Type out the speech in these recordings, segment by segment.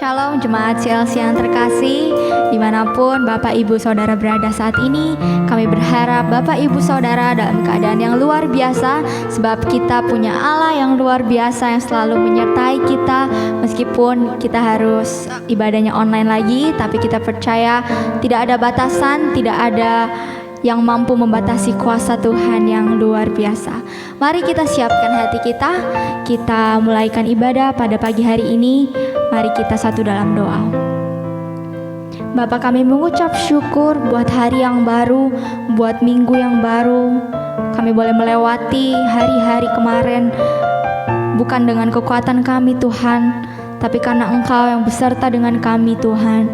Shalom jemaat CLC yang terkasih, dimanapun Bapak Ibu Saudara berada saat ini, kami berharap Bapak Ibu Saudara dalam keadaan yang luar biasa, sebab kita punya Allah yang luar biasa yang selalu menyertai kita. Meskipun kita harus ibadahnya online lagi, tapi kita percaya tidak ada batasan, tidak ada yang mampu membatasi kuasa Tuhan yang luar biasa. Mari kita siapkan hati kita mulaikan ibadah pada pagi hari ini. Mari kita satu dalam doa. Bapa, kami mengucap syukur buat hari yang baru, buat minggu yang baru. Kami boleh melewati hari-hari kemarin bukan dengan kekuatan kami Tuhan, tapi karena Engkau yang beserta dengan kami Tuhan.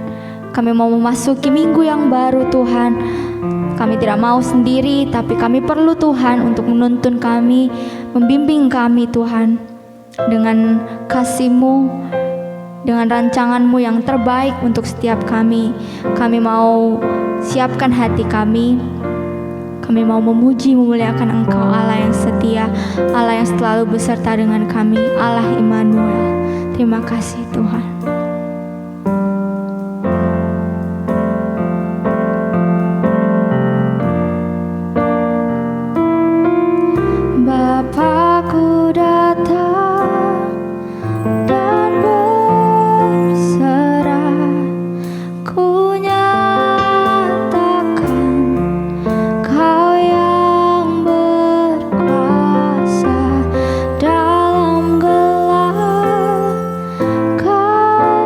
Kami mau memasuki minggu yang baru Tuhan. Kami tidak mau sendiri, tapi kami perlu Tuhan untuk menuntun kami, membimbing kami Tuhan dengan kasih-Mu, dengan rancangan-Mu yang terbaik untuk setiap kami. Kami mau siapkan hati kami. Kami mau memuji, memuliakan Engkau, Allah yang setia, Allah yang selalu beserta dengan kami, Allah Immanuel. Terima kasih Tuhan. Bapakku datang dan berserah, ku nyatakan Kau yang berkuasa dalam gelap, Kau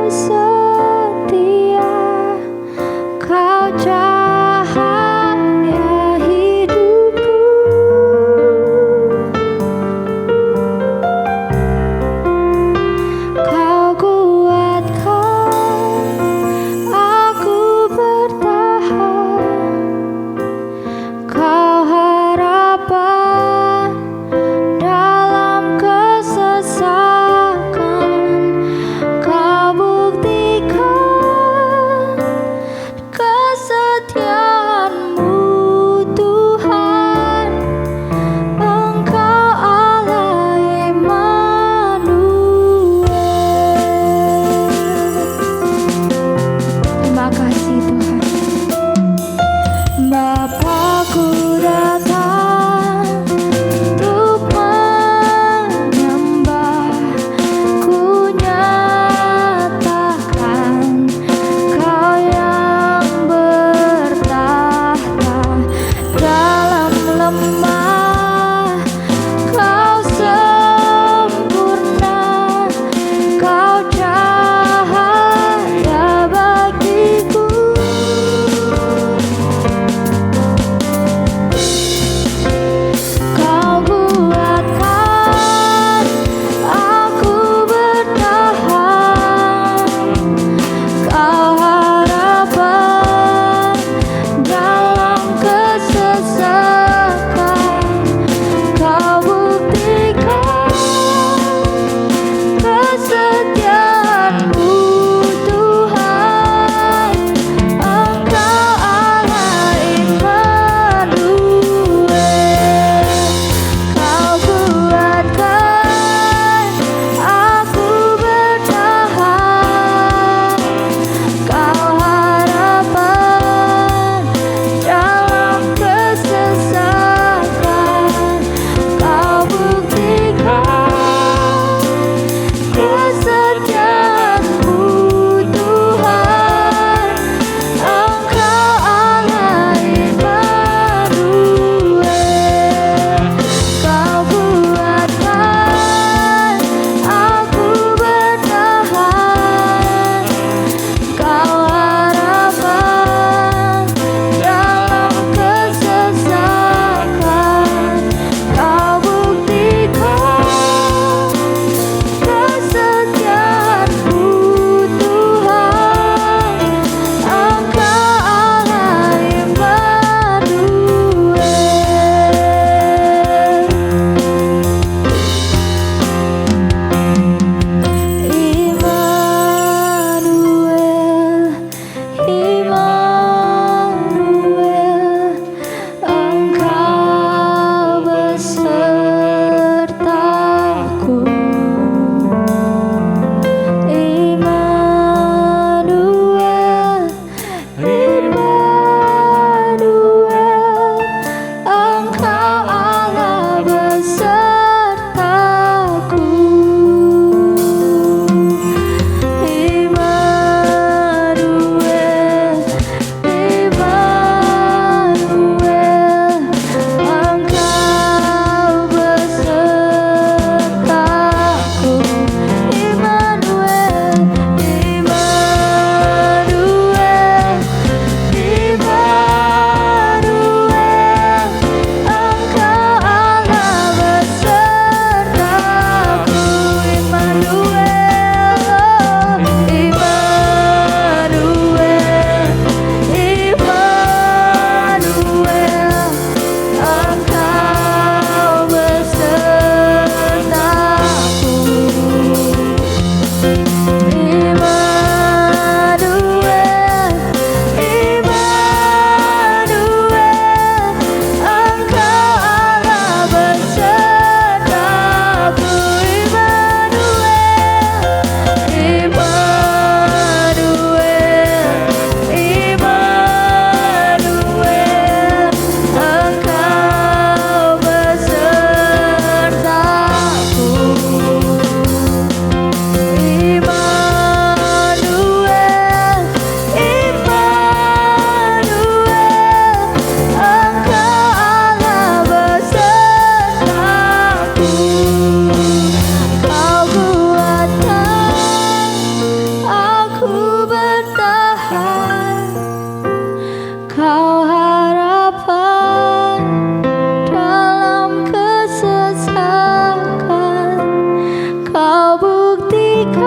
buktikan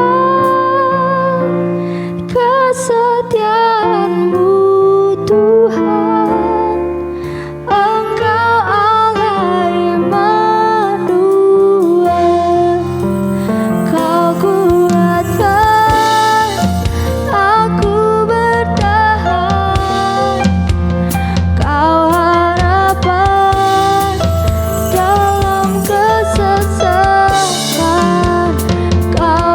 kesetiaan-Mu Tuhan. Engkau Allah Immanuel, Kau kuatkan aku bertahan, Kau harapan dalam kesesatan, Kau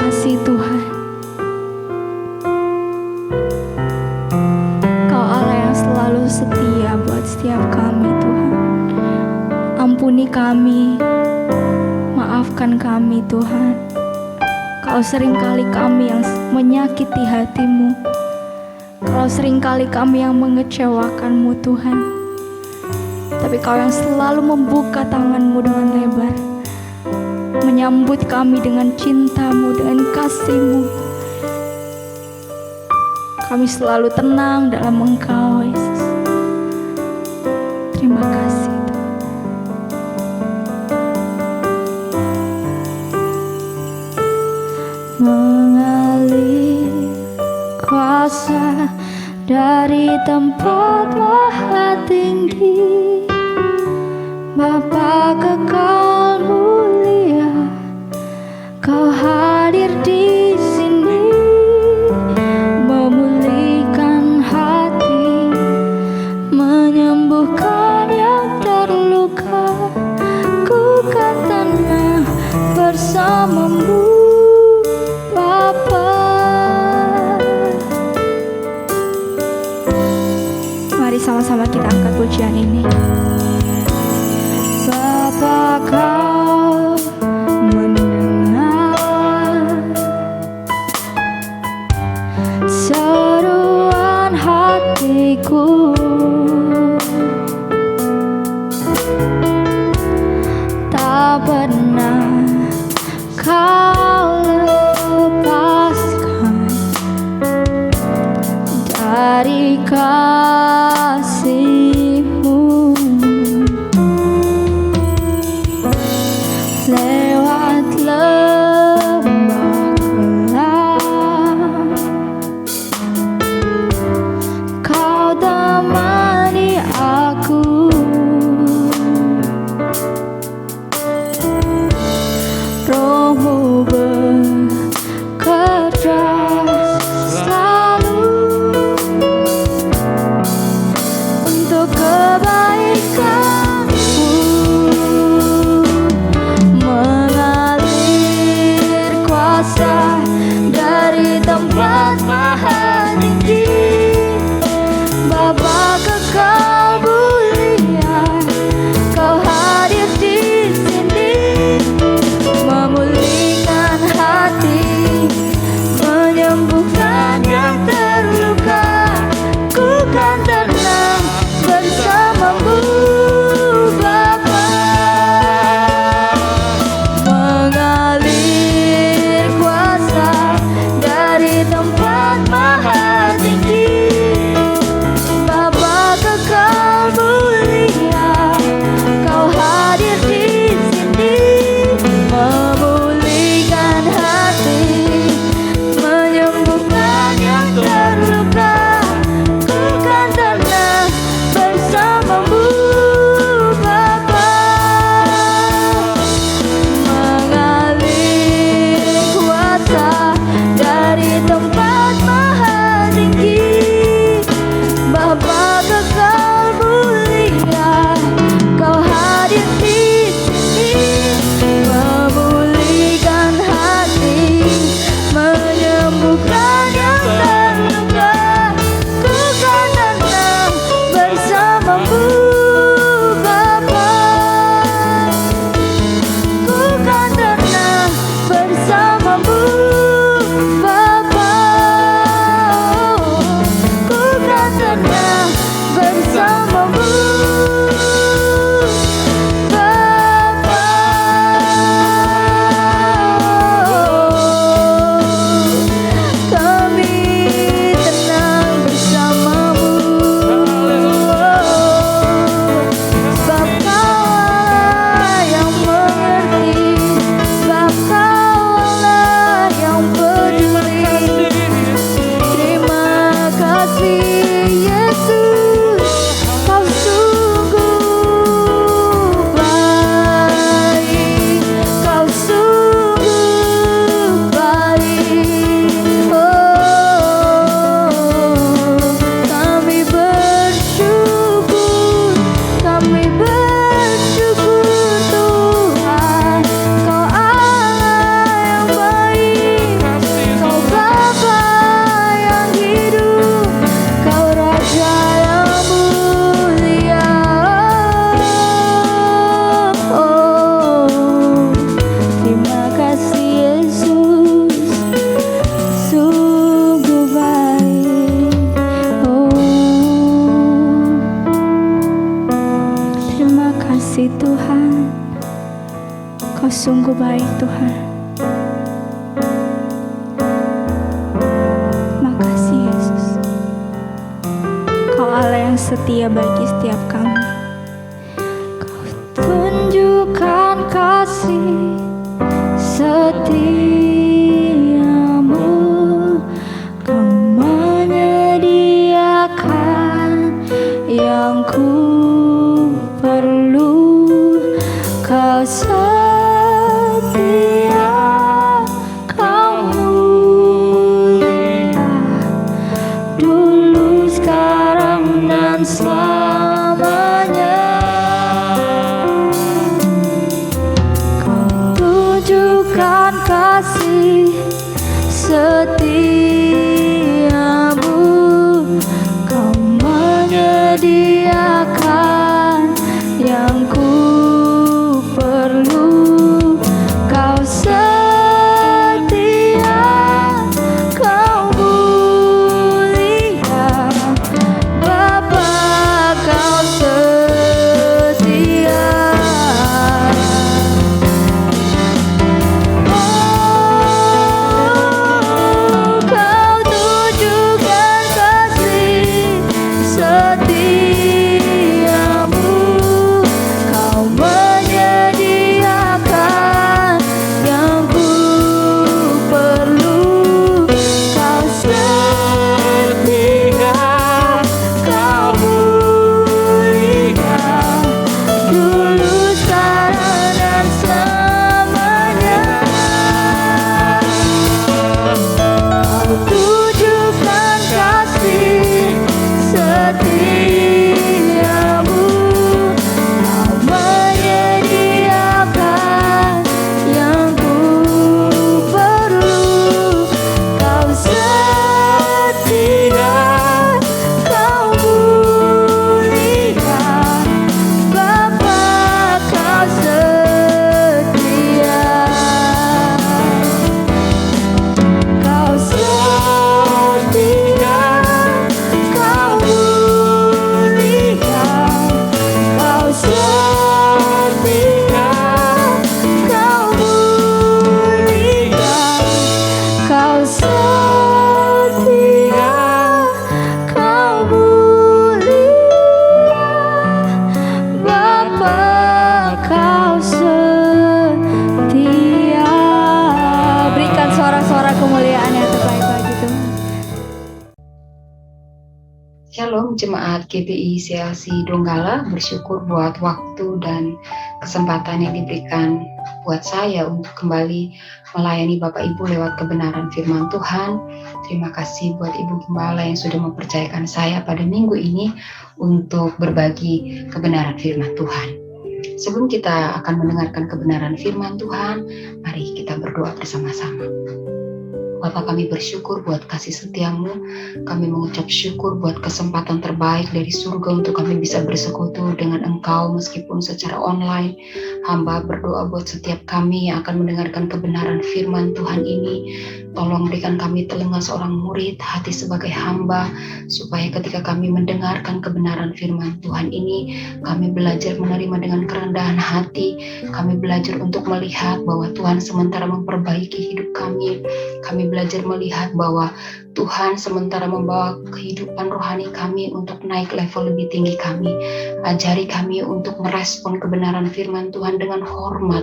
kasih Tuhan. Kau Allah yang selalu setia buat setiap kami Tuhan. Ampuni kami, maafkan kami Tuhan. Kalau seringkali kami yang menyakiti hati-Mu, kalau seringkali kami yang mengecewakan-Mu Tuhan, tapi Kau yang selalu membuka tangan-Mu dengan lebar, menyambut kami dengan cinta-Mu, dengan kasih-Mu. Kami selalu tenang dalam Engkau, Yesus. Terima kasih Tuhan. Mengalir kuasa dari tempat maha tinggi, Bapa kekal mulia, Kau hadir di sini, memulihkan hati, menyembuhkan yang terluka. Ku kan tenang bersama-Mu Bapa. Mari sama-sama kita angkat pujian ini. Bapa, Kau mendengar sungguh baik Tuhan. Makasih Yesus, Kau Allah yang setia bagi setiap kami. Kau tunjukkan kasih setiamu, Kau menyediakan yang ku perlu. Kau setia, Kau mulia, dulu, sekarang, dan selamanya. Kau tunjukkan kasih setiamu, Kau menyediakan yang ku perlu. Kau setia, Kau mulia, Bapa, Kau setia. Kau tunjukkan kasih setiamu, Kau menyediakan yang ku perlu. Kau setia, Kau mulia, dulu, sekarang, dan selamanya. Kau tunjukkan kasih setiamu, Kau menyediakan yang ku perlu. Kau setia, Kau mulia, Bapa, Kau setia. Kau setia, Kau mulia, Kau setia, Kau mulia, Kau setia, Kau mulia, Bapa, Kau setia. Berikan suara-suara kemuliaan yang terbaik bagi Tuhan. Shalom Jemaat GBI CLC Donggala, bersyukur buat waktu dan kesempatan yang diberikan buat saya untuk kembali melayani Bapak Ibu lewat kebenaran firman Tuhan. Terima kasih buat Ibu Gembala yang sudah mempercayakan saya pada minggu ini untuk berbagi kebenaran firman Tuhan. Sebelum kita akan mendengarkan kebenaran firman Tuhan, mari kita berdoa bersama-sama. Bapa, kami bersyukur buat kasih setiamu. Kami mengucap syukur buat kesempatan terbaik dari surga untuk kami bisa bersekutu dengan Engkau meskipun secara online. Hamba berdoa buat setiap kami yang akan mendengarkan kebenaran firman Tuhan ini. Tolong berikan kami telinga seorang murid, hati sebagai hamba, supaya ketika kami mendengarkan kebenaran firman Tuhan ini, kami belajar menerima dengan kerendahan hati. Kami belajar untuk melihat bahwa Tuhan sementara memperbaiki hidup kami. Kami belajar melihat bahwa Tuhan sementara membawa kehidupan rohani kami untuk naik level lebih tinggi kami. Ajari kami untuk merespon kebenaran firman Tuhan dengan hormat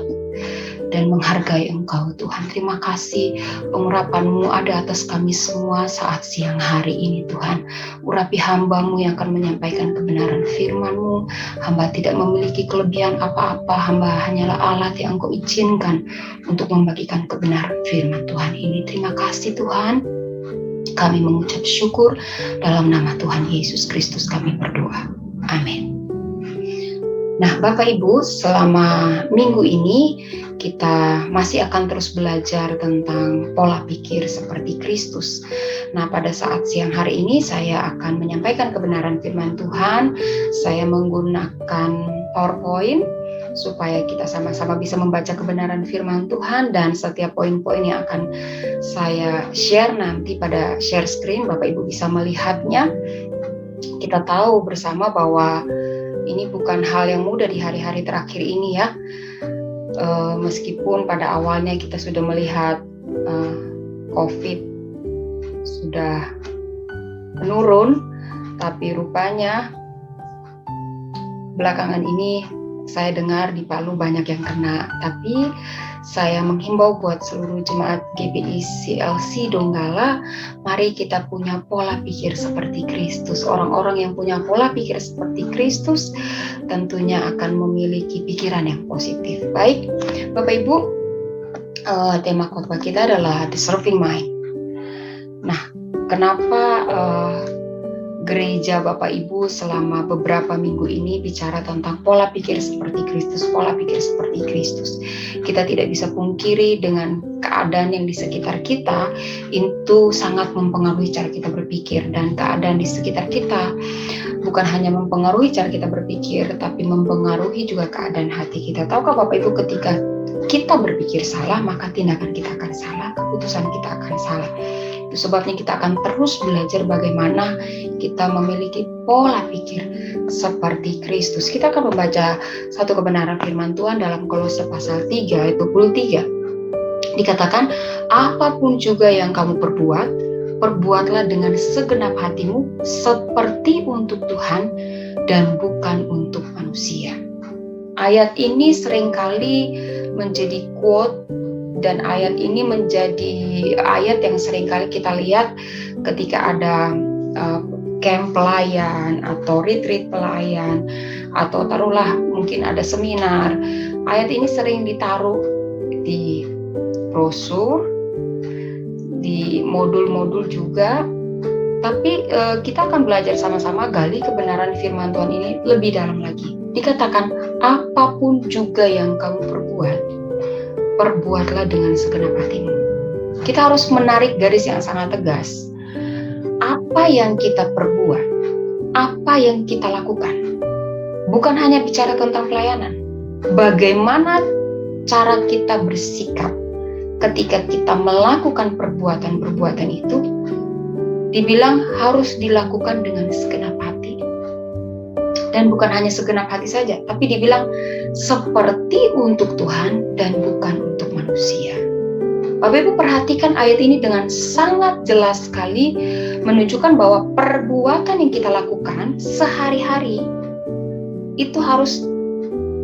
dan menghargai Engkau, Tuhan. Terima kasih pengurapan-Mu ada atas kami semua saat siang hari ini, Tuhan. Urapi hamba-Mu yang akan menyampaikan kebenaran firman-Mu. Hamba tidak memiliki kelebihan apa-apa. Hamba hanyalah alat yang Engkau izinkan untuk membagikan kebenaran firman Tuhan ini. Terima kasih, Tuhan. Kami mengucap syukur dalam nama Tuhan Yesus Kristus kami berdoa. Amin. Nah, Bapak Ibu, selama minggu ini kita masih akan terus belajar tentang pola pikir seperti Kristus. Nah, pada saat siang hari ini saya akan menyampaikan kebenaran firman Tuhan. Saya menggunakan PowerPoint supaya kita sama-sama bisa membaca kebenaran firman Tuhan, dan setiap poin-poin yang akan saya share nanti pada share screen, Bapak Ibu bisa melihatnya. Kita tahu bersama bahwa ini bukan hal yang mudah di hari-hari terakhir ini ya. Meskipun pada awalnya kita sudah melihat COVID sudah menurun, tapi rupanya belakangan ini saya dengar di Palu banyak yang kena. Tapi saya menghimbau buat seluruh jemaat GPI CLC Donggala, mari kita punya pola pikir seperti Kristus. Orang-orang yang punya pola pikir seperti Kristus tentunya akan memiliki pikiran yang positif. Baik, Bapak Ibu, tema khotbah kita adalah The Serving Mind. Nah, kenapa gereja Bapak Ibu selama beberapa minggu ini bicara tentang pola pikir seperti Kristus, pola pikir seperti Kristus. Kita tidak bisa pungkiri dengan keadaan yang di sekitar kita itu sangat mempengaruhi cara kita berpikir, dan keadaan di sekitar kita bukan hanya mempengaruhi cara kita berpikir, tapi mempengaruhi juga keadaan hati kita. Tahukah Bapak Ibu, ketika kita berpikir salah, maka tindakan kita akan salah, keputusan kita akan salah. Itu sebabnya kita akan terus belajar bagaimana kita memiliki pola pikir seperti Kristus. Kita akan membaca satu kebenaran firman Tuhan dalam Kolose pasal 3 ayat 23. Dikatakan, apapun juga yang kamu perbuat, perbuatlah dengan segenap hatimu seperti untuk Tuhan dan bukan untuk manusia. Ayat ini seringkali menjadi quote, dan ayat ini menjadi ayat yang seringkali kita lihat ketika ada camp pelayan atau retreat pelayan, atau taruhlah mungkin ada seminar. Ayat ini sering ditaruh di brosur, di modul-modul juga. Tapi kita akan belajar sama-sama gali kebenaran firman Tuhan ini lebih dalam lagi. Dikatakan, apapun juga yang kamu perbuat, perbuatlah dengan segenap hatimu. Kita harus menarik garis yang sangat tegas. Apa yang kita perbuat, apa yang kita lakukan, bukan hanya bicara tentang pelayanan. Bagaimana cara kita bersikap ketika kita melakukan perbuatan-perbuatan itu, dibilang harus dilakukan dengan segenap hati. Dan bukan hanya segenap hati saja, tapi dibilang seperti untuk Tuhan dan bukan untuk manusia. Bapak Ibu perhatikan ayat ini dengan sangat jelas sekali menunjukkan bahwa perbuatan yang kita lakukan sehari-hari itu harus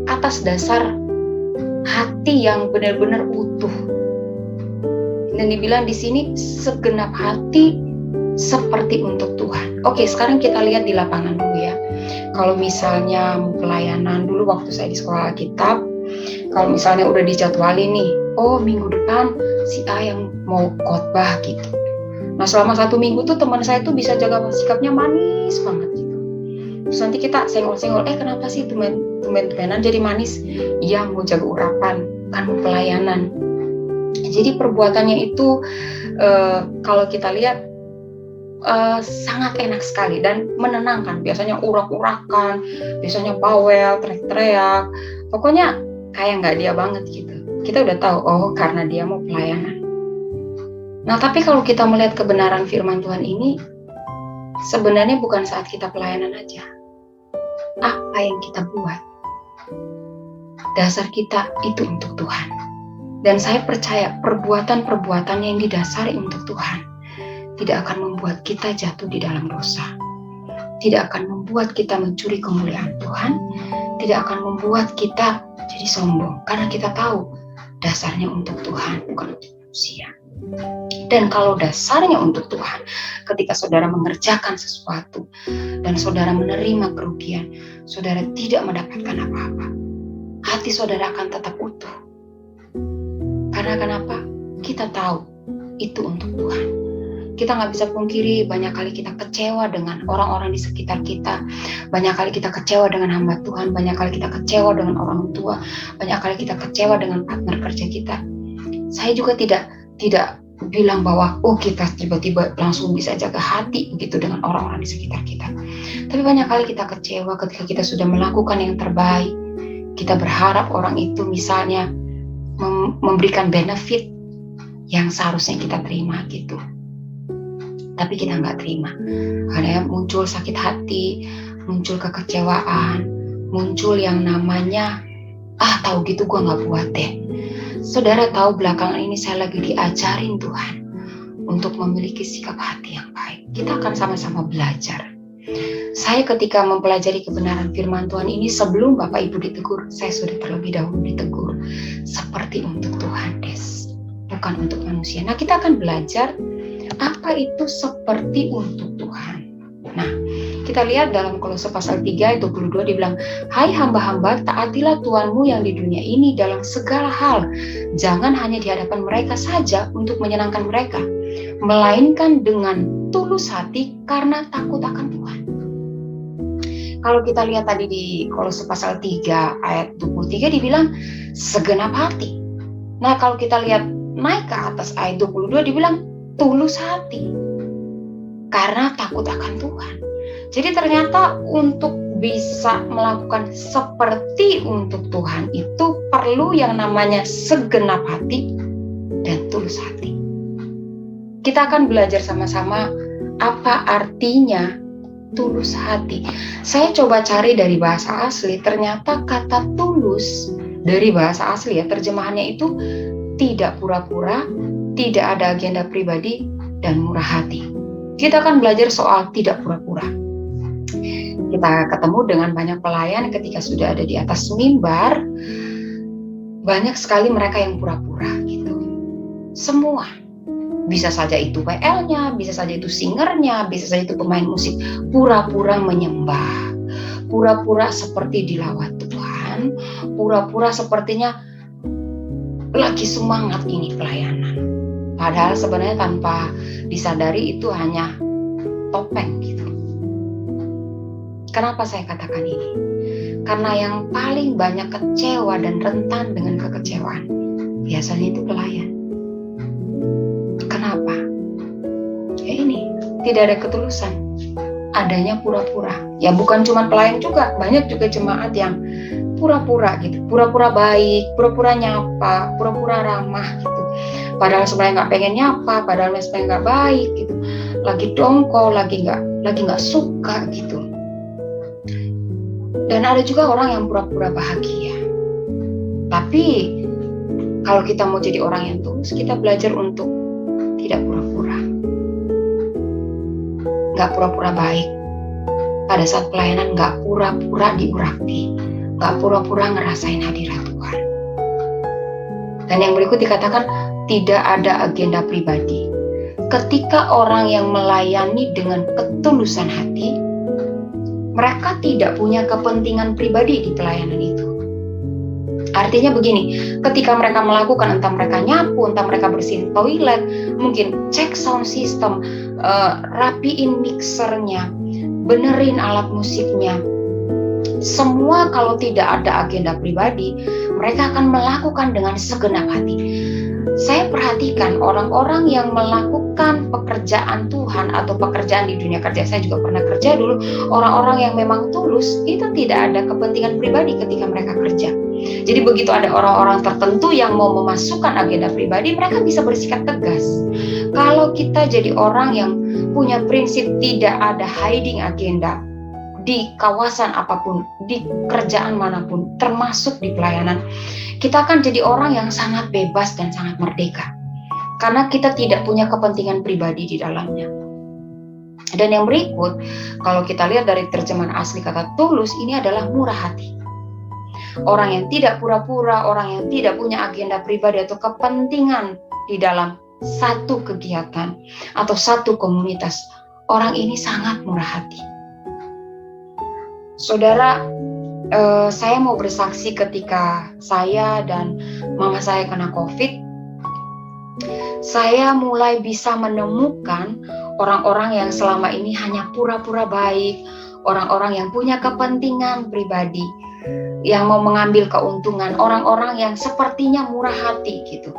atas dasar hati yang benar-benar utuh. Dan dibilang di sini segenap hati seperti untuk Tuhan. Oke, sekarang kita lihat di lapangan dulu ya. Kalau misalnya pelayanan dulu waktu saya di sekolah Alkitab, kalau misalnya udah dijadwalin nih, oh minggu depan si A yang mau khotbah gitu. Nah selama 1 minggu tuh teman saya tuh bisa jaga sikapnya manis banget gitu. Terus nanti kita senggol-senggol, kenapa sih teman-temanan jadi manis? Iya, mau jaga urapan, kan mau pelayanan. Jadi perbuatannya itu kalau kita lihat sangat enak sekali dan menenangkan. Biasanya urak-urakan, biasanya bawel, teriak-teriak, pokoknya kayak nggak dia banget gitu. Kita udah tahu, oh karena dia mau pelayanan. Nah tapi kalau kita melihat kebenaran firman Tuhan ini, sebenarnya bukan saat kita pelayanan aja. Apa yang kita buat, dasar kita itu untuk Tuhan. Dan saya percaya perbuatan-perbuatan yang didasari untuk Tuhan tidak akan membuat kita jatuh di dalam dosa, tidak akan membuat kita mencuri kemuliaan Tuhan, tidak akan membuat kita jadi sombong, karena kita tahu dasarnya untuk Tuhan, bukan untuk manusia. Dan kalau dasarnya untuk Tuhan, ketika saudara mengerjakan sesuatu dan saudara menerima kerugian, saudara tidak mendapatkan apa-apa, hati saudara akan tetap utuh. Karena kenapa? Kita tahu itu untuk Tuhan. Kita nggak bisa pungkiri, banyak kali kita kecewa dengan orang-orang di sekitar kita, banyak kali kita kecewa dengan hamba Tuhan, banyak kali kita kecewa dengan orang tua, banyak kali kita kecewa dengan partner kerja kita. Saya juga tidak bilang bahwa kita tiba-tiba langsung bisa jaga hati begitu dengan orang-orang di sekitar kita. Tapi banyak kali kita kecewa ketika kita sudah melakukan yang terbaik. Kita berharap orang itu misalnya memberikan benefit yang seharusnya kita terima gitu. Tapi kita nggak terima, karena muncul sakit hati, muncul kekecewaan, muncul yang namanya tahu gitu gue gak buat deh. Saudara tahu belakangan ini saya lagi diajarin Tuhan untuk memiliki sikap hati yang baik. Kita akan sama-sama belajar. Saya ketika mempelajari kebenaran firman Tuhan ini, sebelum Bapak Ibu ditegur, saya sudah terlebih dahulu ditegur. Seperti untuk Tuhan, Des, bukan untuk manusia. Nah, kita akan belajar apa itu seperti untuk Tuhan. Nah, kita lihat dalam Kolose pasal 3 ayat 22 dibilang, "Hai hamba-hamba, taatilah Tuhanmu yang di dunia ini dalam segala hal. Jangan hanya di hadapan mereka saja untuk menyenangkan mereka, melainkan dengan tulus hati karena takut akan Tuhan." Kalau kita lihat tadi di Kolose pasal 3 ayat 23 dibilang segenap hati. Nah, kalau kita lihat naik ke atas ayat 22 dibilang tulus hati karena takut akan Tuhan. Jadi ternyata untuk bisa melakukan seperti untuk Tuhan itu perlu yang namanya segenap hati dan tulus hati. Kita akan belajar sama-sama apa artinya tulus hati. Saya coba cari dari bahasa asli, ternyata kata tulus dari bahasa asli ya, terjemahannya itu tidak pura-pura, tidak ada agenda pribadi, dan murah hati. Kita akan belajar soal tidak pura-pura. Kita ketemu dengan banyak pelayan ketika sudah ada di atas mimbar, banyak sekali mereka yang pura-pura gitu. Semua. Bisa saja itu WL-nya, bisa saja itu singernya, bisa saja itu pemain musik. Pura-pura menyembah, pura-pura seperti dilawat Tuhan, pura-pura sepertinya lagi semangat ini pelayanan. Padahal sebenarnya tanpa disadari itu hanya topeng gitu. Kenapa saya katakan ini? Karena yang paling banyak kecewa dan rentan dengan kekecewaan biasanya itu pelayan. Kenapa? Ya ini, tidak ada ketulusan. Adanya pura-pura. Ya bukan cuma pelayan juga, banyak juga jemaat yang pura-pura gitu. Pura-pura baik, pura-pura nyapa, pura-pura ramah gitu. Padahal sebenarnya nggak pengen nyapa, padahal sebenarnya nggak baik gitu. Lagi dongkol, lagi nggak suka gitu. Dan ada juga orang yang pura-pura bahagia. Tapi kalau kita mau jadi orang yang tulus, kita belajar untuk tidak pura-pura. Nggak pura-pura baik. Pada saat pelayanan nggak pura-pura diurapi. Nggak pura-pura ngerasain hadirat Tuhan. Dan yang berikut dikatakan tidak ada agenda pribadi. Ketika orang yang melayani dengan ketulusan hati, mereka tidak punya kepentingan pribadi di pelayanan itu. Artinya begini, ketika mereka melakukan, entah mereka nyapu, entah mereka bersihin toilet, mungkin cek sound system, rapiin mixernya, benerin alat musiknya, semua kalau tidak ada agenda pribadi, mereka akan melakukan dengan segenap hati. Saya perhatikan orang-orang yang melakukan pekerjaan Tuhan atau pekerjaan di dunia kerja, saya juga pernah kerja dulu, orang-orang yang memang tulus, itu tidak ada kepentingan pribadi ketika mereka kerja. Jadi begitu ada orang-orang tertentu yang mau memasukkan agenda pribadi, mereka bisa bersikap tegas. Kalau kita jadi orang yang punya prinsip tidak ada hiding agenda, di kawasan apapun, di kerjaan manapun, termasuk di pelayanan, kita akan jadi orang yang sangat bebas dan sangat merdeka. Karena kita tidak punya kepentingan pribadi di dalamnya. Dan yang berikut, kalau kita lihat dari terjemahan asli kata tulus, ini adalah murah hati. Orang yang tidak pura-pura, orang yang tidak punya agenda pribadi atau kepentingan di dalam satu kegiatan atau satu komunitas, orang ini sangat murah hati. Saudara, saya mau bersaksi ketika saya dan mama saya kena COVID, saya mulai bisa menemukan orang-orang yang selama ini hanya pura-pura baik, orang-orang yang punya kepentingan pribadi, yang mau mengambil keuntungan, orang-orang yang sepertinya murah hati gitu.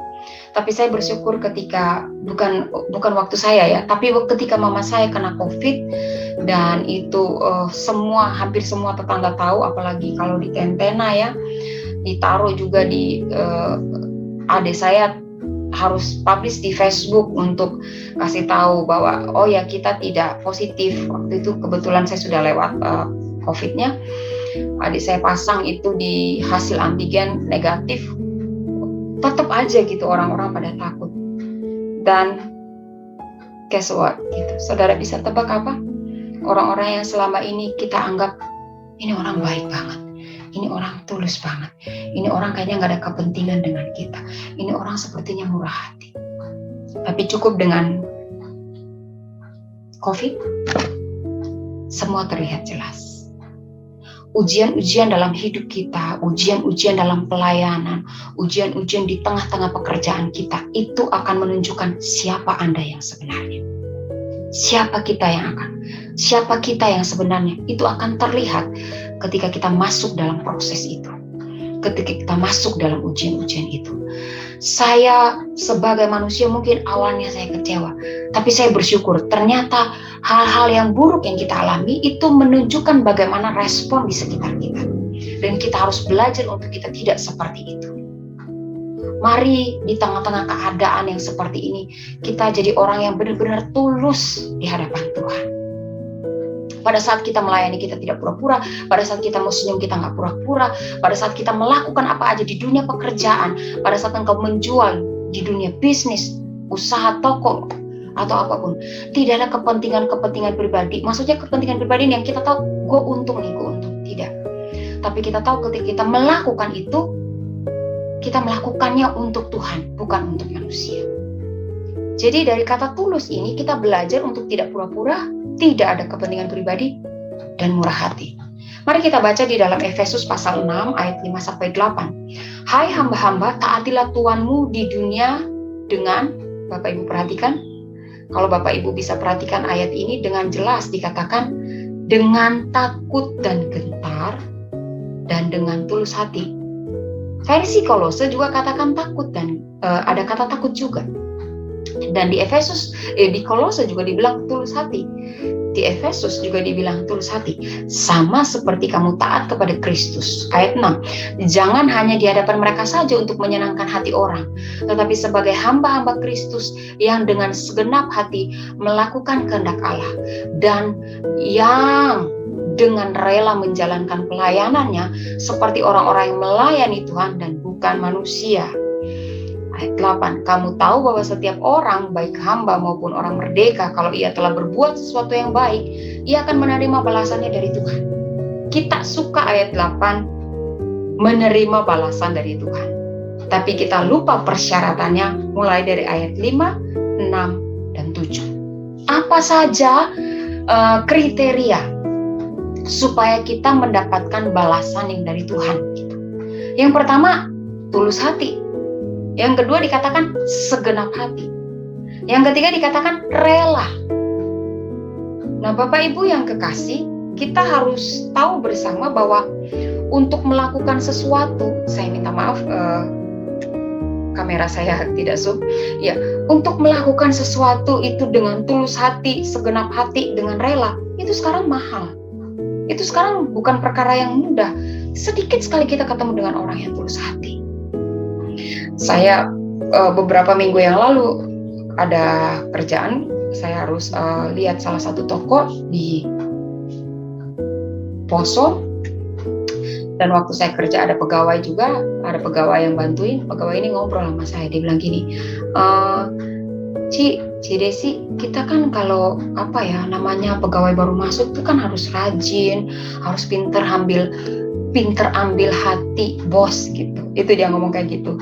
Tapi saya bersyukur ketika bukan waktu saya ya, tapi ketika mama saya kena COVID dan itu hampir semua tetangga tahu, apalagi kalau di Tentena ya, ditaruh juga di adik saya harus publish di Facebook untuk kasih tahu bahwa oh ya kita tidak positif. Waktu itu kebetulan saya sudah lewat COVID-nya. adik saya pasang itu di hasil antigen negatif, tetap aja gitu orang-orang pada takut. Dan guess what gitu, saudara bisa tebak apa? Orang-orang yang selama ini kita anggap ini orang baik banget, ini orang tulus banget, ini orang kayaknya nggak ada kepentingan dengan kita, ini orang sepertinya murah hati. Tapi cukup dengan COVID, semua terlihat jelas. Ujian-ujian dalam hidup kita, ujian-ujian dalam pelayanan, ujian-ujian di tengah-tengah pekerjaan kita, itu akan menunjukkan siapa Anda yang sebenarnya. Siapa kita yang sebenarnya, itu akan terlihat ketika kita masuk dalam proses itu, ketika kita masuk dalam ujian-ujian itu. Saya sebagai manusia mungkin awalnya saya kecewa, tapi saya bersyukur ternyata hal-hal yang buruk yang kita alami itu menunjukkan bagaimana respon di sekitar kita, dan kita harus belajar untuk kita tidak seperti itu. Mari di tengah-tengah keadaan yang seperti ini, kita jadi orang yang benar-benar tulus di hadapan Tuhan. Pada saat kita melayani, kita tidak pura-pura. Pada saat kita mau senyum, kita nggak pura-pura. Pada saat kita melakukan apa aja di dunia pekerjaan, pada saat engkau menjual di dunia bisnis, usaha toko, atau apapun, tidak ada kepentingan pribadi. Maksudnya kepentingan pribadi yang kita tahu, gue untung. Tidak. Tapi kita tahu ketika kita melakukan itu, kita melakukannya untuk Tuhan, bukan untuk manusia. Jadi dari kata tulus ini kita belajar untuk tidak pura-pura, tidak ada kepentingan pribadi, dan murah hati. Mari kita baca di dalam Efesus pasal 6 ayat 5-8. Hai hamba-hamba, taatilah Tuhanmu di dunia dengan, Bapak Ibu perhatikan, kalau Bapak Ibu bisa perhatikan ayat ini dengan jelas dikatakan, dengan takut dan gentar, dan dengan tulus hati. Versi Kolose juga katakan takut, dan ada kata takut juga. Dan di Kolose juga dibilang tulus hati. Di Efesus juga dibilang tulus hati. Sama seperti kamu taat kepada Kristus. Ayat 6. Jangan hanya di hadapan mereka saja untuk menyenangkan hati orang, tetapi sebagai hamba-hamba Kristus yang dengan segenap hati melakukan kehendak Allah, dan yang dengan rela menjalankan pelayanannya seperti orang-orang yang melayani Tuhan dan bukan manusia. Ayat 8, kamu tahu bahwa setiap orang, baik hamba maupun orang merdeka, kalau ia telah berbuat sesuatu yang baik, ia akan menerima balasannya dari Tuhan. Kita suka ayat 8, menerima balasan dari Tuhan. Tapi kita lupa persyaratannya mulai dari ayat 5, 6, dan 7. Apa saja kriteria supaya kita mendapatkan balasan yang dari Tuhan? Yang pertama, tulus hati. Yang kedua dikatakan segenap hati. Yang ketiga dikatakan rela. Nah, Bapak Ibu yang kekasih, kita harus tahu bersama bahwa untuk melakukan sesuatu, saya minta maaf, kamera saya tidak zoom. Ya, untuk melakukan sesuatu itu dengan tulus hati, segenap hati, dengan rela, itu sekarang mahal. Itu sekarang bukan perkara yang mudah. Sedikit sekali kita ketemu dengan orang yang tulus hati. Saya beberapa minggu yang lalu ada kerjaan, saya harus lihat salah satu toko di Poso, dan waktu saya kerja ada pegawai juga, ada pegawai yang bantuin. Pegawai ini ngobrol sama saya, dia bilang gini, Ci Desi, kita kan kalau namanya pegawai baru masuk tuh kan harus rajin, harus pinter ambil hati bos gitu. Itu dia ngomong kayak gitu.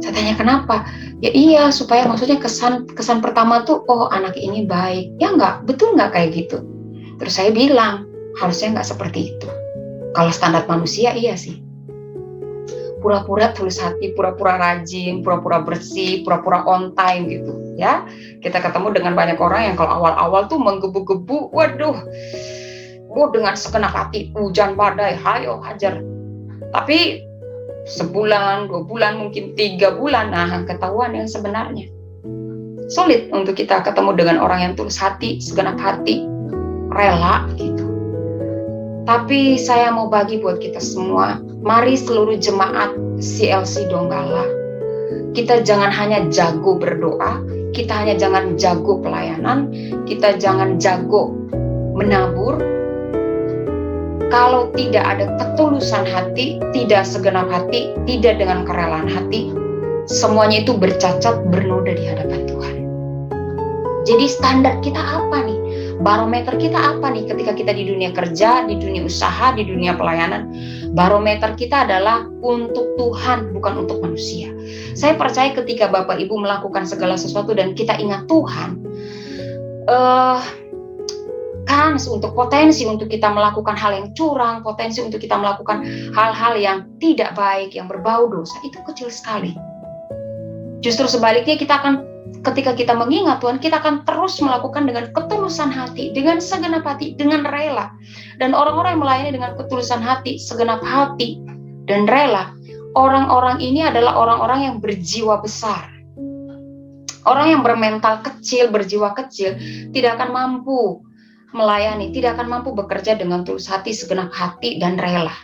Saya tanya kenapa? Ya iya, supaya maksudnya kesan pertama tuh, oh anak ini baik. Ya enggak, betul enggak kayak gitu? Terus saya bilang, harusnya enggak seperti itu. Kalau standar manusia iya sih. Pura-pura tulus hati, pura-pura rajin, pura-pura bersih, pura-pura on time gitu. Ya, kita ketemu dengan banyak orang yang kalau awal-awal tuh menggebu-gebu, waduh, dengan segenap hati, hujan badai, hayo hajar. Tapi sebulan, 2 bulan, mungkin 3 bulan, nah ketahuan yang sebenarnya. Sulit untuk kita ketemu dengan orang yang tulus hati, segenap hati, rela gitu. Tapi saya mau bagi buat kita semua, mari seluruh jemaat CLC Donggala, kita jangan hanya jago berdoa, kita hanya jangan jago pelayanan, kita jangan jago menabur, Kalau tidak ada ketulusan hati, tidak segenap hati, tidak dengan kerelaan hati, semuanya itu bercacat, bernoda di hadapan Tuhan. Jadi standar kita apa nih? Barometer kita apa nih ketika kita di dunia kerja, di dunia usaha, di dunia pelayanan? Barometer kita adalah untuk Tuhan, bukan untuk manusia. Saya percaya ketika Bapak Ibu melakukan segala sesuatu dan kita ingat Tuhan, untuk potensi untuk kita melakukan hal yang curang, potensi untuk kita melakukan hal-hal yang tidak baik, yang berbau dosa, itu kecil sekali. Justru sebaliknya, ketika kita mengingat Tuhan, kita akan terus melakukan dengan ketulusan hati, dengan segenap hati, dengan rela. Dan orang-orang yang melayani dengan ketulusan hati, segenap hati, dan rela, orang-orang ini adalah orang-orang yang berjiwa besar. Orang yang bermental kecil, berjiwa kecil, tidak akan mampu melayani, tidak akan mampu bekerja dengan tulus hati, segenap hati, dan rela.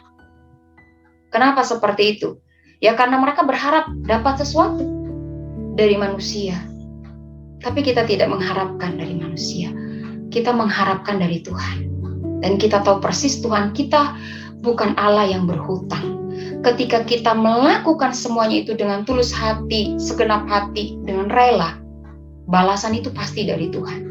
Kenapa seperti itu? Ya karena mereka berharap dapat sesuatu dari manusia. Tapi kita tidak mengharapkan dari manusia. Kita mengharapkan dari Tuhan. Dan kita tahu persis Tuhan kita bukan Allah yang berhutang. Ketika kita melakukan semuanya itu dengan tulus hati, segenap hati, dengan rela, balasan itu pasti dari Tuhan.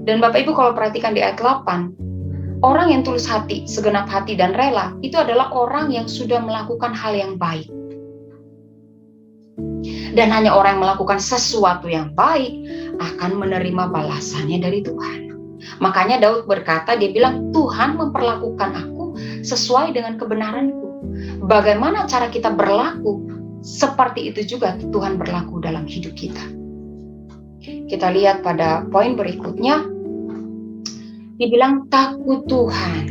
Dan Bapak Ibu kalau perhatikan di ayat 8, orang yang tulus hati, segenap hati, dan rela, itu adalah orang yang sudah melakukan hal yang baik. Dan hanya orang yang melakukan sesuatu yang baik akan menerima balasannya dari Tuhan. Makanya Daud berkata, dia bilang, Tuhan memperlakukan aku sesuai dengan kebenaranku. Bagaimana cara kita berlaku, seperti itu juga Tuhan berlaku dalam hidup kita. Kita lihat pada poin berikutnya, dibilang takut Tuhan.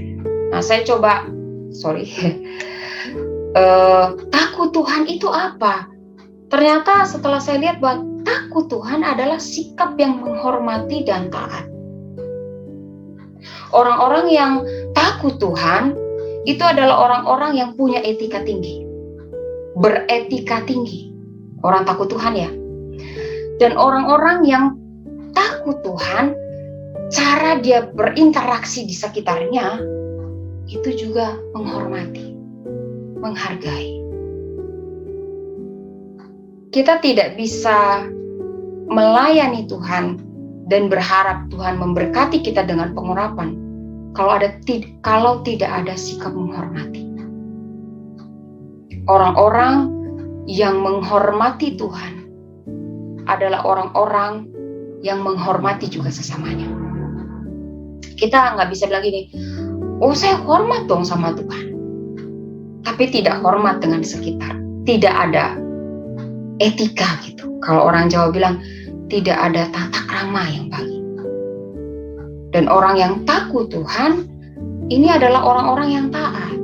Nah, saya coba, takut Tuhan itu apa? Ternyata setelah saya lihat bahwa takut Tuhan adalah sikap yang menghormati dan taat. Orang-orang yang takut Tuhan itu adalah orang-orang yang punya etika tinggi, beretika tinggi. Orang takut Tuhan ya. Dan orang-orang yang takut Tuhan, cara dia berinteraksi di sekitarnya itu juga menghormati, menghargai. Kita tidak bisa melayani Tuhan dan berharap Tuhan memberkati kita dengan pengurapan kalau tidak ada sikap menghormati. Orang-orang yang menghormati Tuhan adalah orang-orang yang menghormati juga sesamanya. Kita nggak bisa bilang gini, oh saya hormat dong sama Tuhan, tapi tidak hormat dengan sekitar, tidak ada etika gitu. Kalau orang Jawa bilang tidak ada tata krama yang baik. Dan orang yang takut Tuhan ini adalah orang-orang yang taat.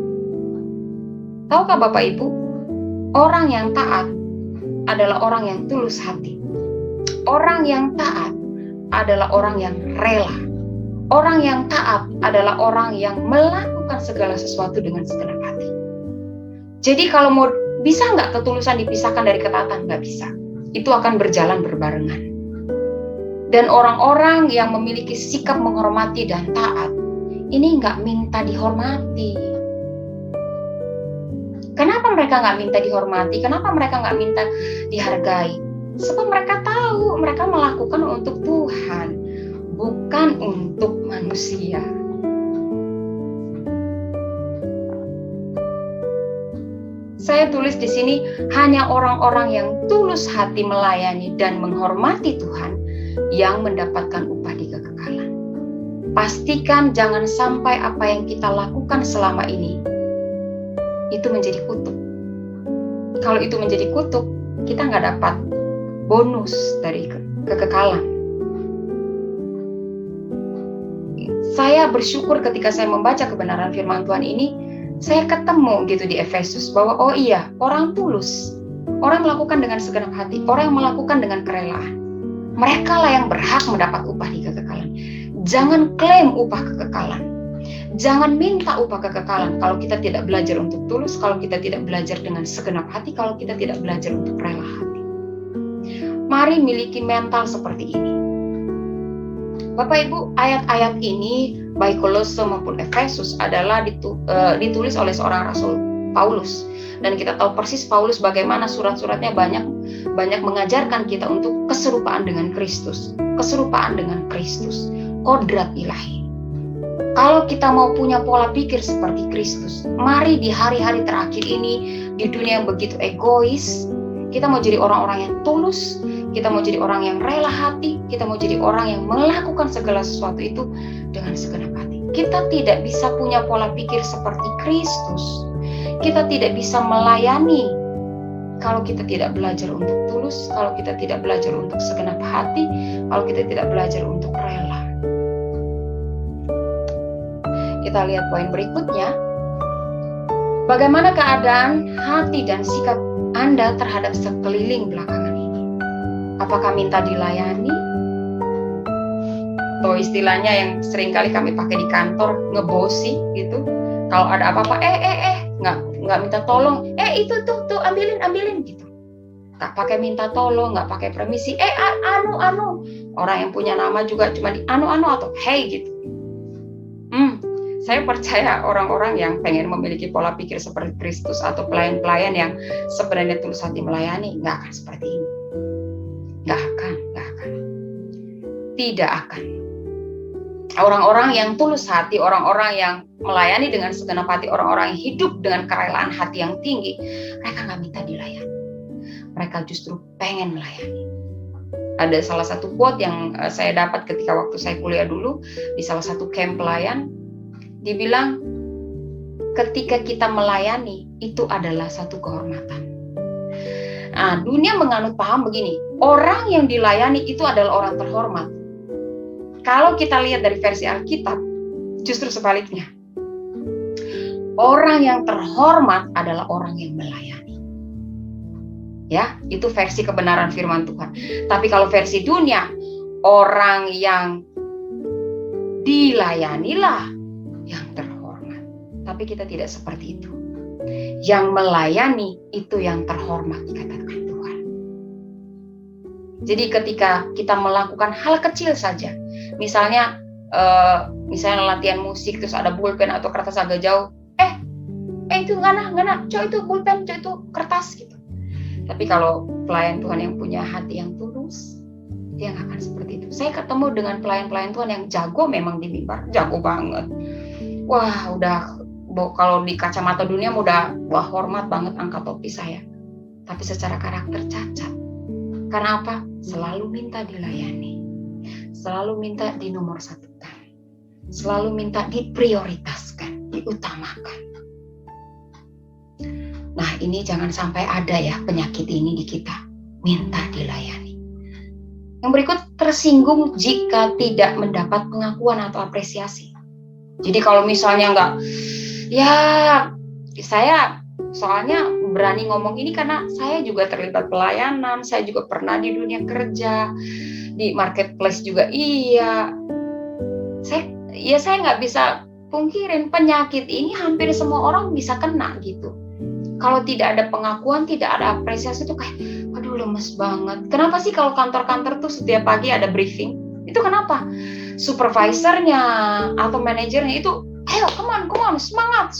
Tahukah Bapak Ibu, orang yang taat adalah orang yang tulus hati. Orang yang taat adalah orang yang rela. Orang yang taat adalah orang yang melakukan segala sesuatu dengan segenap hati. Jadi kalau mau bisa nggak ketulusan dipisahkan dari ketaatan? Nggak bisa. Itu akan berjalan berbarengan. Dan orang-orang yang memiliki sikap menghormati dan taat, ini nggak minta dihormati. Kenapa mereka nggak minta dihormati? Kenapa mereka nggak minta dihargai? Sebab mereka tahu mereka melakukan untuk Tuhan, bukan untuk manusia. Saya tulis di sini hanya orang-orang yang tulus hati melayani dan menghormati Tuhan yang mendapatkan upah di kekekalan. Pastikan jangan sampai apa yang kita lakukan selama ini itu menjadi kutuk. Kalau itu menjadi kutuk, kita nggak dapat bonus dari kekekalan. Saya bersyukur ketika saya membaca kebenaran firman Tuhan ini, saya ketemu gitu di Efesus bahwa oh iya, orang tulus, orang melakukan dengan segenap hati, orang yang melakukan dengan kerelaan, mereka lah yang berhak mendapat upah di kekekalan. Jangan klaim upah kekekalan, jangan minta upah kekekalan kalau kita tidak belajar untuk tulus, kalau kita tidak belajar dengan segenap hati, kalau kita tidak belajar untuk rela hati. Mari miliki mental seperti ini. Bapak Ibu, ayat-ayat ini baik Kolose maupun Efesus adalah ditulis oleh seorang Rasul Paulus, dan kita tahu persis Paulus bagaimana surat-suratnya banyak mengajarkan kita untuk keserupaan dengan Kristus, kodrat ilahi. Kalau kita mau punya pola pikir seperti Kristus, mari di hari-hari terakhir ini, di dunia yang begitu egois, kita mau jadi orang-orang yang tulus, kita mau jadi orang yang rela hati, kita mau jadi orang yang melakukan segala sesuatu itu dengan segenap hati. Kita tidak bisa punya pola pikir seperti Kristus. Kita tidak bisa melayani kalau kita tidak belajar untuk tulus, kalau kita tidak belajar untuk segenap hati, kalau kita tidak belajar untuk rela. Kita lihat poin berikutnya. Bagaimana keadaan hati dan sikap Anda terhadap sekeliling belakangan ini? Apakah minta dilayani? Atau istilahnya yang seringkali kami pakai di kantor, ngebosi gitu. Kalau ada apa-apa, nggak minta tolong, itu tuh ambilin gitu. Nggak pakai minta tolong, nggak pakai permisi, anu. Orang yang punya nama juga cuma di anu atau hey gitu. Saya percaya orang-orang yang pengen memiliki pola pikir seperti Kristus atau pelayan-pelayan yang sebenarnya tulus hati melayani, nggak akan seperti ini. Nggak akan. Tidak akan. Orang-orang yang tulus hati, orang-orang yang melayani dengan segenap hati, orang-orang yang hidup dengan kerelaan hati yang tinggi, mereka nggak minta dilayani. Mereka justru pengen melayani. Ada salah satu quote yang saya dapat ketika waktu saya kuliah dulu di salah satu camp pelayan, dibilang ketika kita melayani itu adalah satu kehormatan. Nah, dunia menganut paham begini, orang yang dilayani itu adalah orang terhormat. Kalau kita lihat dari versi Alkitab, justru sebaliknya. Orang yang terhormat adalah orang yang melayani. Ya, itu versi kebenaran firman Tuhan. Tapi kalau versi dunia, orang yang dilayanilah yang terhormat. Tapi kita tidak seperti itu. Yang melayani itu yang terhormat, dikatakan Tuhan. Jadi ketika kita melakukan hal kecil saja, misalnya latihan musik terus ada pulpen atau kertas agak jauh, itu ngana, coy itu pulpen, coy itu kertas gitu. Tapi kalau pelayan Tuhan yang punya hati yang tulus, dia nggak akan seperti itu. Saya ketemu dengan pelayan-pelayan Tuhan yang jago memang di mimbar, jago banget. Wah, udah kalau di kacamata dunia udah hormat banget angkat topi saya. Tapi secara karakter cacat. Karena apa? Selalu minta dilayani. Selalu minta dinomorsatukan. Selalu minta diprioritaskan, diutamakan. Nah, ini jangan sampai ada ya penyakit ini di kita. Minta dilayani. Yang berikut, tersinggung jika tidak mendapat pengakuan atau apresiasi. Jadi kalau misalnya enggak, ya saya soalnya berani ngomong ini karena saya juga terlibat pelayanan, saya juga pernah di dunia kerja, di marketplace juga iya. Saya nggak bisa pungkirin penyakit ini hampir semua orang bisa kena gitu. Kalau tidak ada pengakuan, tidak ada apresiasi tuh kayak, aduh lemes banget. Kenapa sih kalau kantor-kantor tuh setiap pagi ada briefing? Itu kenapa? Supervisornya atau manajernya itu, ayo come on, semangat,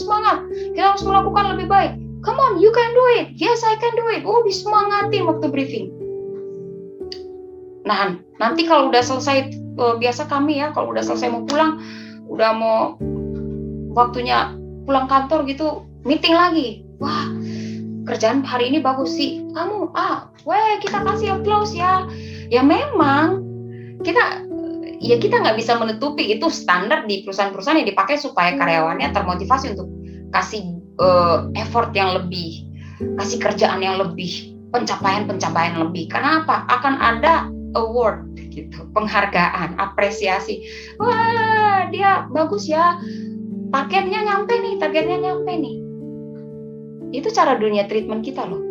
kita harus melakukan lebih baik, come on, you can do it, yes I can do it, disemangatin waktu briefing. Nah, nanti kalau udah selesai, biasa kami ya, kalau udah selesai mau pulang, udah mau waktunya pulang kantor gitu, meeting lagi, wah kerjaan hari ini bagus sih, kamu, kita kasih applause ya memang, kita nggak bisa menutupi itu standar di perusahaan-perusahaan yang dipakai supaya karyawannya termotivasi untuk kasih effort yang lebih, kasih kerjaan yang lebih, pencapaian lebih. Karena apa? Akan ada award gitu, penghargaan, apresiasi. Wah, dia bagus ya, targetnya nyampe nih. Itu cara dunia treatment kita loh.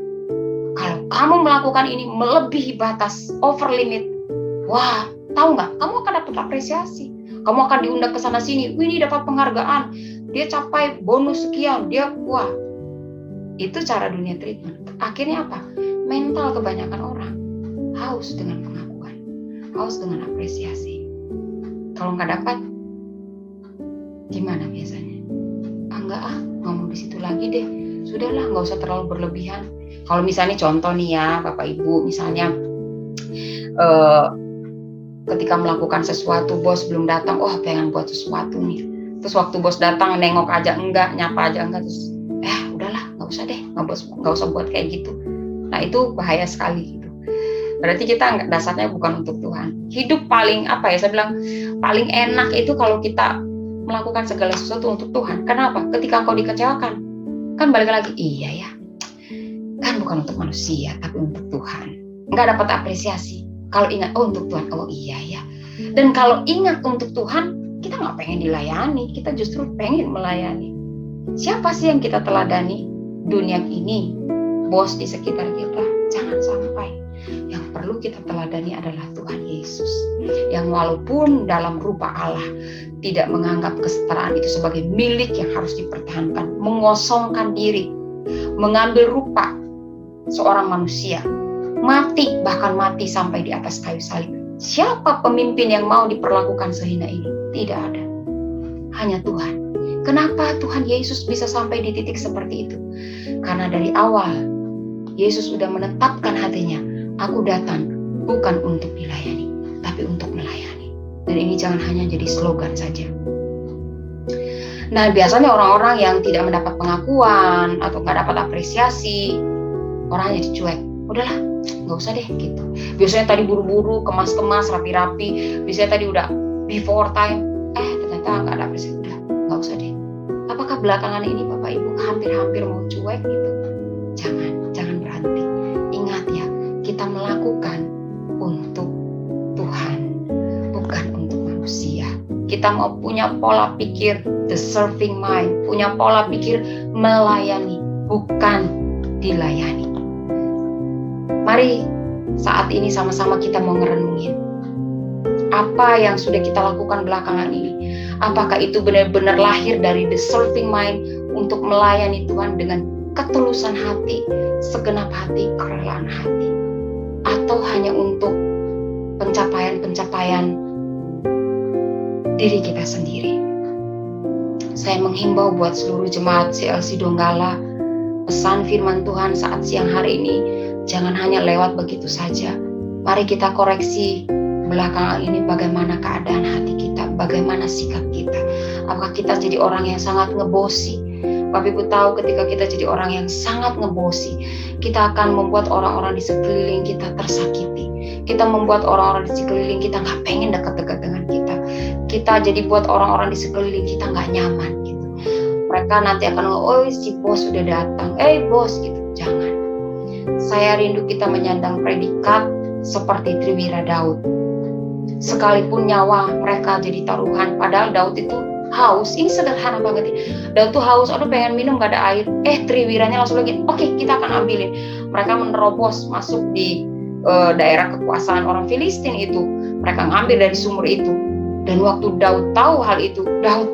Kalau kamu melakukan ini melebihi batas, over limit, wah, tahu nggak? Kamu akan dapat apresiasi. Kamu akan diundang ke sana sini. Ini dapat penghargaan. Dia capai bonus sekian. Wah. Itu cara dunia treatment. Akhirnya apa? Mental kebanyakan orang haus dengan pengakuan, haus dengan apresiasi. Kalau nggak dapat, gimana biasanya? Nggak nggak mau di situ lagi deh. Sudahlah, nggak usah terlalu berlebihan. Kalau misalnya contoh nih ya, Bapak Ibu, misalnya ketika melakukan sesuatu, bos belum datang, pengen buat sesuatu nih. Terus waktu bos datang, nengok aja enggak, nyapa aja enggak, terus udahlah, nggak usah deh, nggak usah buat kayak gitu. Nah, itu bahaya sekali gitu. Berarti kita dasarnya bukan untuk Tuhan. Hidup paling saya bilang paling enak itu kalau kita melakukan segala sesuatu untuk Tuhan. Kenapa? Ketika kau dikecewakan, kan balik lagi, iya ya, kan bukan untuk manusia, tapi untuk Tuhan. Nggak dapat apresiasi. Kalau ingat, untuk Tuhan, iya ya. Dan kalau ingat untuk Tuhan, kita nggak pengen dilayani, kita justru pengen melayani. Siapa sih yang kita teladani? Dunia ini, bos di sekitar kita, jangan sampai. Yang perlu kita teladani adalah Tuhan Yesus, yang walaupun dalam rupa Allah, tidak menganggap kesetaraan itu sebagai milik yang harus dipertahankan, mengosongkan diri, mengambil rupa seorang manusia, bahkan mati sampai di atas kayu salib. Siapa pemimpin yang mau diperlakukan sehina ini? Tidak ada. Hanya Tuhan. Kenapa Tuhan Yesus bisa sampai di titik seperti itu? Karena dari awal Yesus sudah menetapkan hatinya, aku datang bukan untuk dilayani, tapi untuk melayani. Dan ini jangan hanya jadi slogan saja. Nah, biasanya orang-orang yang tidak mendapat pengakuan atau nggak dapat apresiasi, orang jadi cuek. Udahlah, nggak usah deh gitu. Biasanya tadi buru-buru, kemas-kemas, rapi-rapi. Biasanya tadi udah before time, ternyata nggak ada apresiasi. Udah, nggak usah deh. Apakah belakangan ini Bapak Ibu hampir-hampir mau cuek gitu? Jangan berhenti. Ingat ya, kita melakukan untuk Tuhan, bukan untuk manusia. Kita mau punya pola pikir the serving mind, punya pola pikir melayani, bukan dilayani. Mari saat ini sama-sama kita mau ngerenungin apa yang sudah kita lakukan belakangan ini. Apakah itu benar-benar lahir dari the serving mind untuk melayani Tuhan dengan ketulusan hati, segenap hati, kerelaan hati, atau hanya untuk pencapaian diri kita sendiri. Saya menghimbau buat seluruh jemaat CLC Donggala, pesan firman Tuhan saat siang hari ini jangan hanya lewat begitu saja. Mari kita koreksi belakangan ini bagaimana keadaan hati kita, bagaimana sikap kita. Apakah kita jadi orang yang sangat ngebosi? Bapak Ibu tahu ketika kita jadi orang yang sangat ngebosi, kita akan membuat orang-orang di sekeliling kita tersakiti. Kita membuat orang-orang di sekeliling kita nggak pengen dekat-dekat dengan kita. Kita jadi buat orang-orang di sekeliling kita nggak nyaman gitu. Mereka nanti akan ngomong, si bos sudah datang, bos gitu. Jangan. Saya rindu kita menyandang predikat seperti Triwira Daud. Sekalipun nyawa mereka jadi taruhan, padahal Daud itu haus. Ini sederhana banget. Daud tuh haus, pengen minum gak ada air. Triwiranya langsung lagi, oke, kita akan ambilin. Mereka menerobos masuk di daerah kekuasaan orang Filistin itu. Mereka ngambil dari sumur itu. Dan waktu Daud tahu hal itu, Daud,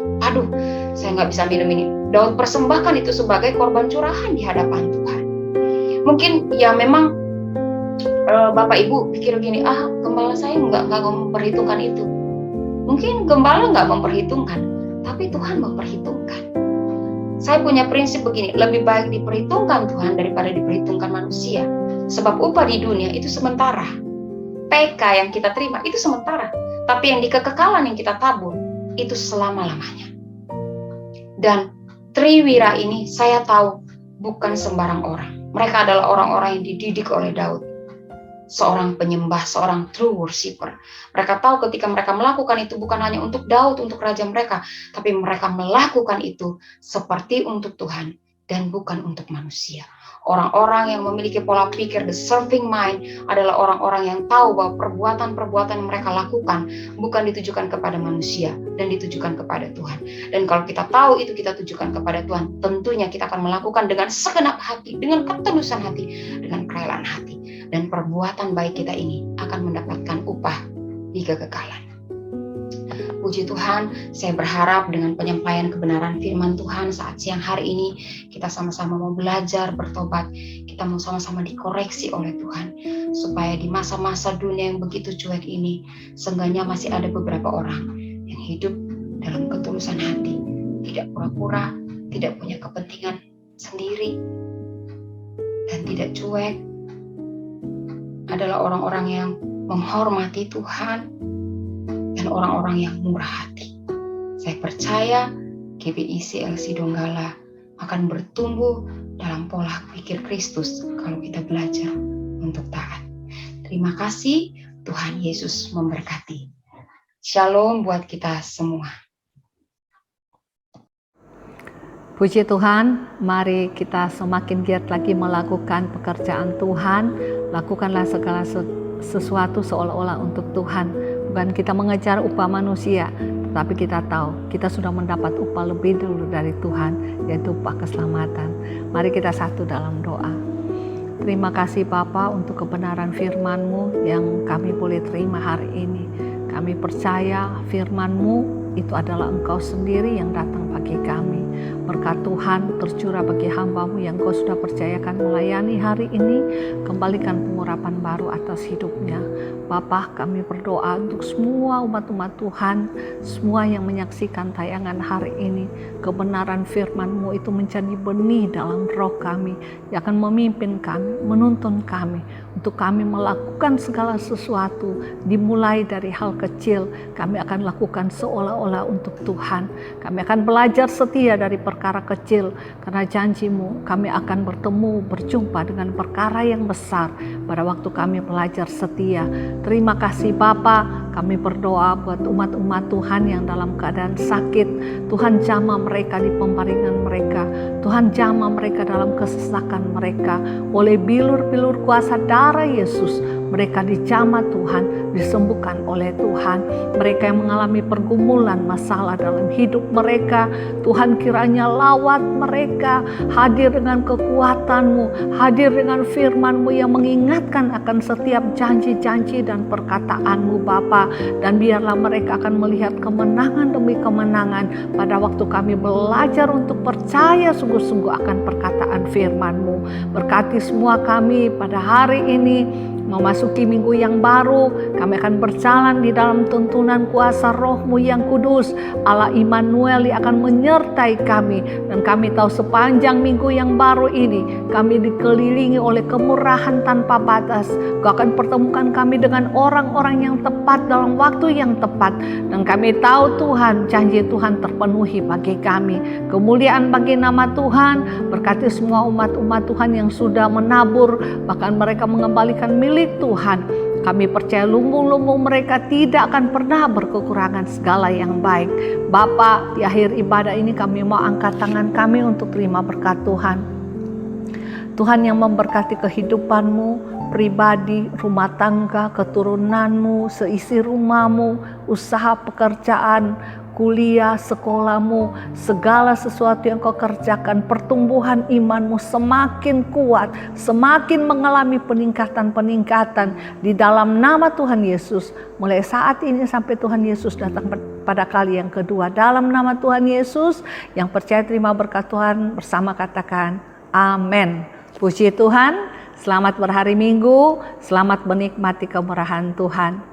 saya nggak bisa minum ini. Daud persembahkan itu sebagai korban curahan di hadapan Tuhan. Mungkin ya memang Bapak Ibu pikir gini, gembala saya nggak memperhitungkan itu. Mungkin gembala nggak memperhitungkan, tapi Tuhan memperhitungkan. Saya punya prinsip begini, lebih baik diperhitungkan Tuhan daripada diperhitungkan manusia. Sebab upah di dunia itu sementara. PK yang kita terima itu sementara. Tapi yang di kekekalan yang kita tabur itu selama-lamanya. Dan Triwira ini saya tahu bukan sembarang orang. Mereka adalah orang-orang yang dididik oleh Daud. Seorang penyembah, seorang true worshiper. Mereka tahu ketika mereka melakukan itu bukan hanya untuk Daud, untuk raja mereka. Tapi mereka melakukan itu seperti untuk Tuhan dan bukan untuk manusia. Orang-orang yang memiliki pola pikir the serving mind adalah orang-orang yang tahu bahwa perbuatan-perbuatan yang mereka lakukan bukan ditujukan kepada manusia dan ditujukan kepada Tuhan. Dan kalau kita tahu itu kita tujukan kepada Tuhan, tentunya kita akan melakukan dengan segenap hati, dengan ketulusan hati, dengan kerelaan hati. Dan perbuatan baik kita ini akan mendapatkan upah di kekekalan. Puji Tuhan, saya berharap dengan penyampaian kebenaran firman Tuhan saat siang hari ini, kita sama-sama mau belajar, bertobat, kita mau sama-sama dikoreksi oleh Tuhan, supaya di masa-masa dunia yang begitu cuek ini, seenggaknya masih ada beberapa orang hidup dalam ketulusan hati, tidak pura-pura, tidak punya kepentingan sendiri, dan tidak cuek. Adalah orang-orang yang menghormati Tuhan dan orang-orang yang murah hati. Saya percaya GBIC LC Donggala akan bertumbuh dalam pola pikir Kristus kalau kita belajar untuk taat. Terima kasih, Tuhan Yesus memberkati. Shalom buat kita semua. Puji Tuhan, mari kita semakin giat lagi melakukan pekerjaan Tuhan. Lakukanlah segala sesuatu seolah-olah untuk Tuhan. Bukan kita mengejar upah manusia, tetapi kita tahu kita sudah mendapat upah lebih dulu dari Tuhan, yaitu upah keselamatan. Mari kita satu dalam doa. Terima kasih Bapa untuk kebenaran firman-Mu yang kami boleh terima hari ini. Kami percaya firman-Mu itu adalah Engkau sendiri yang datang bagi kami. Berkat Tuhan tercurah bagi hamba-Mu yang Kau sudah percayakan melayani hari ini. Kembalikan pengurapan baru atas hidupnya. Bapa, kami berdoa untuk semua umat-umat Tuhan, semua yang menyaksikan tayangan hari ini. Kebenaran firman-Mu itu menjadi benih dalam roh kami yang akan memimpin kami, menuntun kami untuk kami melakukan segala sesuatu. Dimulai dari hal kecil, kami akan lakukan seolah-olah untuk Tuhan. Kami akan belajar setia dari perkara kecil, karena janji-Mu kami akan bertemu, berjumpa dengan perkara yang besar pada waktu kami belajar setia. Terima kasih Bapa, kami berdoa buat umat-umat Tuhan yang dalam keadaan sakit. Tuhan jamah mereka di pembaringan mereka. Tuhan jamah mereka dalam kesesakan mereka. Oleh bilur-bilur kuasa darah Yesus, mereka dijamah Tuhan, disembuhkan oleh Tuhan. Mereka yang mengalami pergumulan masalah dalam hidup mereka, Tuhan kiranya lawat mereka, hadir dengan kekuatan-Mu, hadir dengan firman-Mu yang mengingatkan akan setiap janji-janji dan perkataan-Mu Bapa. Dan biarlah mereka akan melihat kemenangan demi kemenangan pada waktu kami belajar untuk percaya sungguh-sungguh akan perkataan firman-Mu. Berkati semua kami pada hari ini, memasuki minggu yang baru. Kami akan berjalan di dalam tuntunan kuasa Roh-Mu yang kudus. Allah Immanuel yang akan menyertai kami. Dan kami tahu sepanjang minggu yang baru ini, kami dikelilingi oleh kemurahan tanpa batas. Kau akan pertemukan kami dengan orang-orang yang tepat dalam waktu yang tepat. Dan kami tahu Tuhan, janji Tuhan terpenuhi bagi kami. Kemuliaan bagi nama Tuhan. Berkati semua umat-umat Tuhan yang sudah menabur, bahkan mereka mengembalikan milik Tuhan. Kami percaya lumbung-lumbung mereka tidak akan pernah berkekurangan segala yang baik. Bapa, di akhir ibadah ini kami mau angkat tangan kami untuk terima berkat Tuhan. Tuhan yang memberkati kehidupan-Mu pribadi, rumah tangga, keturunanmu, seisi rumahmu, usaha pekerjaan, kuliah, sekolahmu, segala sesuatu yang kau kerjakan, pertumbuhan imanmu semakin kuat, semakin mengalami peningkatan-peningkatan di dalam nama Tuhan Yesus. Mulai saat ini sampai Tuhan Yesus datang pada kali yang kedua. Dalam nama Tuhan Yesus, yang percaya terima berkat Tuhan bersama katakan amin. Puji Tuhan, selamat berhari Minggu, selamat menikmati kemurahan Tuhan.